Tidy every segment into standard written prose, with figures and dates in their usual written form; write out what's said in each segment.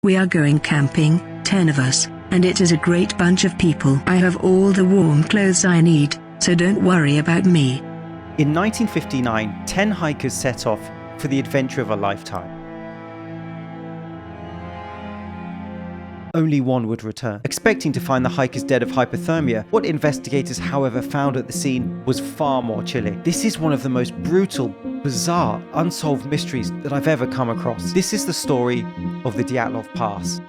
We are going camping, 10 of us, and it is a great bunch of people. I have all the warm clothes I need, so don't worry about me. In 1959, 10 hikers set off for the adventure of a lifetime. Only one would return. Expecting to find the hikers dead of hypothermia, what investigators however found at the scene was far more chilling. This is one of the most brutal, bizarre, unsolved mysteries that I've ever come across. This is the story of the Dyatlov Pass.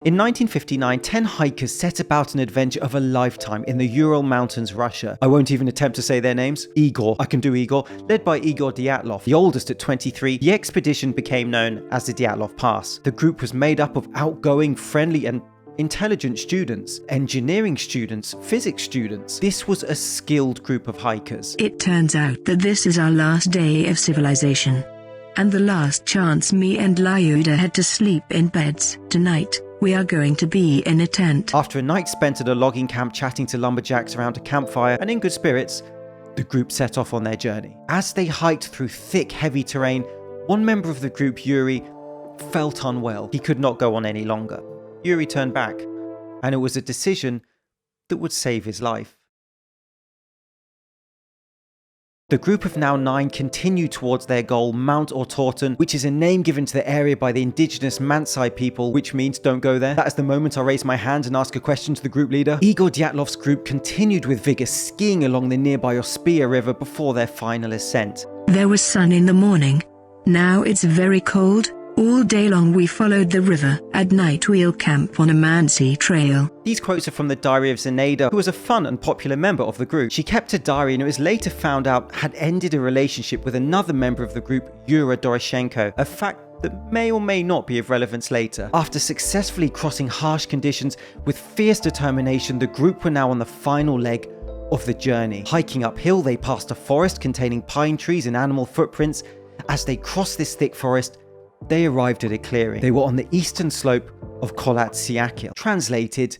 In 1959, 10 hikers set about an adventure of a lifetime in the Ural Mountains, Russia. I won't even attempt to say their names. Igor, I can do Igor, led by Igor Dyatlov, the oldest at 23, the expedition became known as the Dyatlov Pass. The group was made up of outgoing, friendly and intelligent students, engineering students, physics students. This was a skilled group of hikers. It turns out that this is our last day of civilization. And the last chance me and Lyuda had to sleep in beds. Tonight, we are going to be in a tent. After a night spent at a logging camp chatting to lumberjacks around a campfire and in good spirits, the group set off on their journey. As they hiked through thick, heavy terrain, one member of the group, Yuri, felt unwell. He could not go on any longer. Yuri turned back, and it was a decision that would save his life. The group of now 9 continued towards their goal, Mount Ortorton, which is a name given to the area by the indigenous Mansi people, which means don't go there. That is the moment I raise my hand and ask a question to the group leader. Igor Dyatlov's group continued with vigor, skiing along the nearby Ospia River before their final ascent. There was sun in the morning. Now it's very cold. All day long we followed the river. At night we'll camp on a Mansi trail. These quotes are from the diary of Zina, who was a fun and popular member of the group. She kept a diary and it was later found out had ended a relationship with another member of the group, Yura Doroshenko, a fact that may or may not be of relevance later. After successfully crossing harsh conditions with fierce determination, the group were now on the final leg of the journey. Hiking uphill, they passed a forest containing pine trees and animal footprints. As they crossed this thick forest, they arrived at a clearing. They were on the eastern slope of Kholat Syakhl, translated,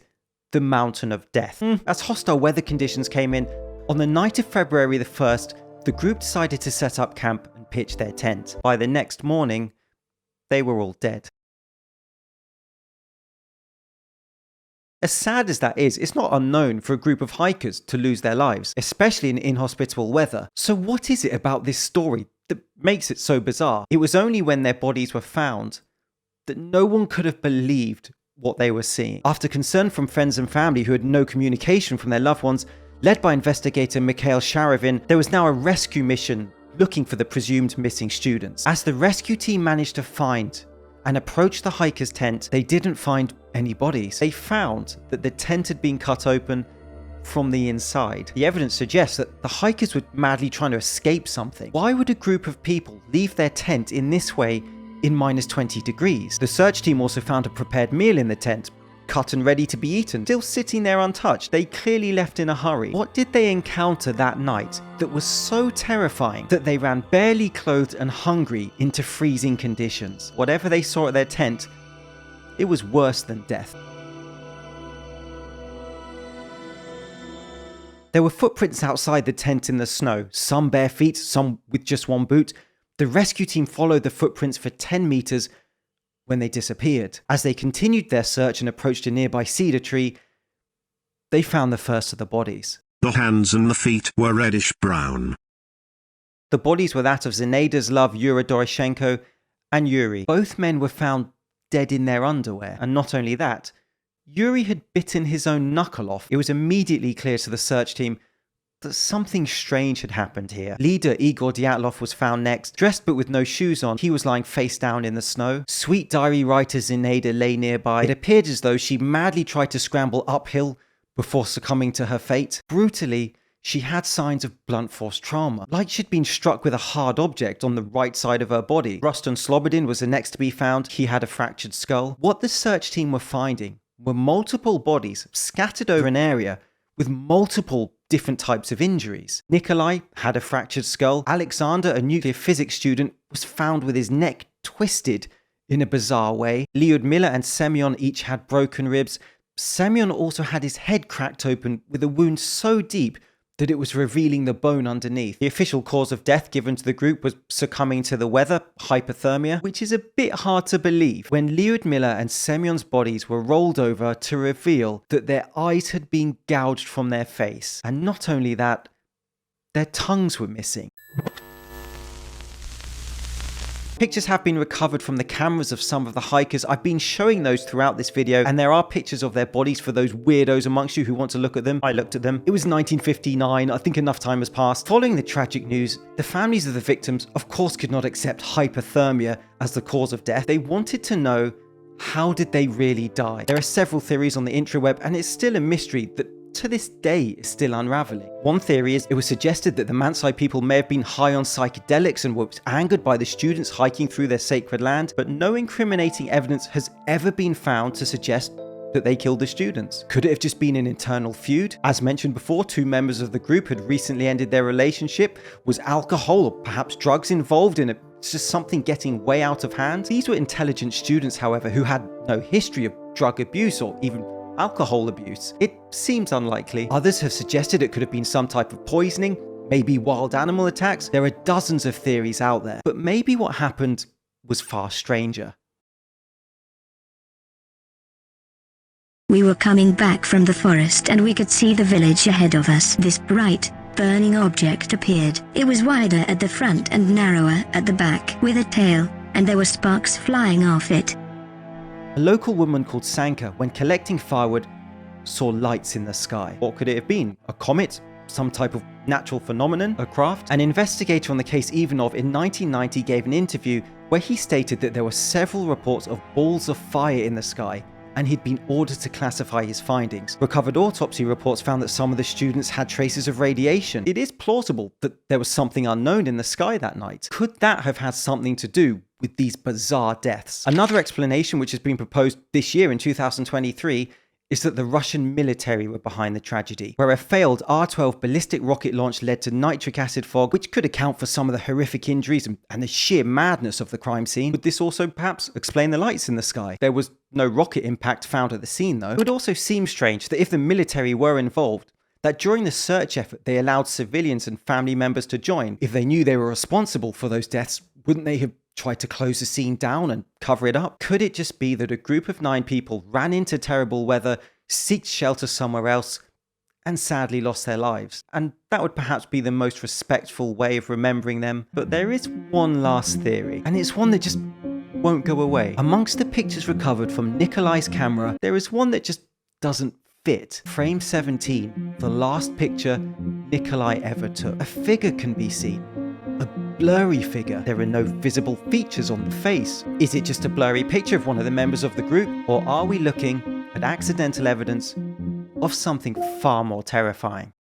the Mountain of Death. As hostile weather conditions came in, on the night of February the 1st, the group decided to set up camp and pitch their tent. By the next morning, they were all dead. As sad as that is, it's not unknown for a group of hikers to lose their lives, especially in inhospitable weather. So what is it about this story that makes it so bizarre? It was only when their bodies were found that no one could have believed what they were seeing. After concern from friends and family who had no communication from their loved ones, led by investigator Mikhail Sharavin, there was now a rescue mission looking for the presumed missing students. As the rescue team managed to find and approach the hikers' tent, they didn't find any bodies. They found that the tent had been cut open from the inside. The evidence suggests that the hikers were madly trying to escape something. Why would a group of people leave their tent in this way in minus 20 degrees? The search team also found a prepared meal in the tent, cut and ready to be eaten, still sitting there untouched. They clearly left in a hurry. What did they encounter that night that was so terrifying that they ran barely clothed and hungry into freezing conditions? Whatever they saw at their tent, it was worse than death. There were footprints outside the tent in the snow, some bare feet, some with just one boot. The rescue team followed the footprints for 10 meters when they disappeared. As they continued their search and approached a nearby cedar tree, they found the first of the bodies. The hands and the feet were reddish-brown. The bodies were that of Zinaida's love, Yura Doroshenko, and Yuri. Both men were found dead in their underwear. And not only that, Yuri had bitten his own knuckle off. It was immediately clear to the search team that something strange had happened here. Leader Igor Dyatlov was found next, dressed but with no shoes on. He was lying face down in the snow. Sweet diary writer Zinaida lay nearby. It appeared as though she madly tried to scramble uphill before succumbing to her fate. Brutally, she had signs of blunt force trauma, like she'd been struck with a hard object on the right side of her body. Ruston Slobodin was the next to be found. He had a fractured skull. What the search team were finding were multiple bodies scattered over an area with multiple different types of injuries. Nikolai had a fractured skull. Alexander, a nuclear physics student, was found with his neck twisted in a bizarre way. Lyudmila and Semyon each had broken ribs. Semyon also had his head cracked open with a wound so deep that it was revealing the bone underneath. The official cause of death given to the group was succumbing to the weather, hypothermia, which is a bit hard to believe when Lyudmila and Semyon's bodies were rolled over to reveal that their eyes had been gouged from their face. And not only that, their tongues were missing. Pictures have been recovered from the cameras of some of the hikers. I've been showing those throughout this video, and there are pictures of their bodies for those weirdos amongst you who want to look at them. I looked at them. It was 1959. I think enough time has passed. Following the tragic news, the families of the victims, of course, could not accept hypothermia as the cause of death. They wanted to know, how did they really die? There are several theories on the intraweb, and it's still a mystery that to this day is still unraveling. One theory is it was suggested that the Mansi people may have been high on psychedelics and were angered by the students hiking through their sacred land, but no incriminating evidence has ever been found to suggest that they killed the students. Could it have just been an internal feud? As mentioned before, two members of the group had recently ended their relationship. Was alcohol or perhaps drugs involved in it? It's just something getting way out of hand. These were intelligent students, however, who had no history of drug abuse or even alcohol abuse. It seems unlikely. Others have suggested it could have been some type of poisoning, maybe wild animal attacks. There are dozens of theories out there, but maybe what happened was far stranger. We were coming back from the forest and we could see the village ahead of us. This bright, burning object appeared. It was wider at the front and narrower at the back, with a tail, and there were sparks flying off it. A local woman called Sanka, when collecting firewood, saw lights in the sky. What could it have been? A comet? Some type of natural phenomenon? A craft? An investigator on the case Ivanov in 1990 gave an interview where he stated that there were several reports of balls of fire in the sky, and he'd been ordered to classify his findings. Recovered autopsy reports found that some of the students had traces of radiation. It is plausible that there was something unknown in the sky that night. Could that have had something to do with these bizarre deaths? Another explanation, which has been proposed this year in 2023, is that the Russian military were behind the tragedy, where a failed R-12 ballistic rocket launch led to nitric acid fog, which could account for some of the horrific injuries and the sheer madness of the crime scene. Would this also perhaps explain the lights in the sky? There was no rocket impact found at the scene though. It would also seem strange that if the military were involved, that during the search effort they allowed civilians and family members to join. If they knew they were responsible for those deaths, wouldn't they have tried to close the scene down and cover it up? Could it just be that a group of 9 people ran into terrible weather, sought shelter somewhere else, and sadly lost their lives? And that would perhaps be the most respectful way of remembering them. But there is one last theory, and it's one that just won't go away. Amongst the pictures recovered from Nikolai's camera, there is one that just doesn't fit. Frame 17, the last picture Nikolai ever took. A figure can be seen. A blurry figure. There are no visible features on the face. Is it just a blurry picture of one of the members of the group? Or are we looking at accidental evidence of something far more terrifying?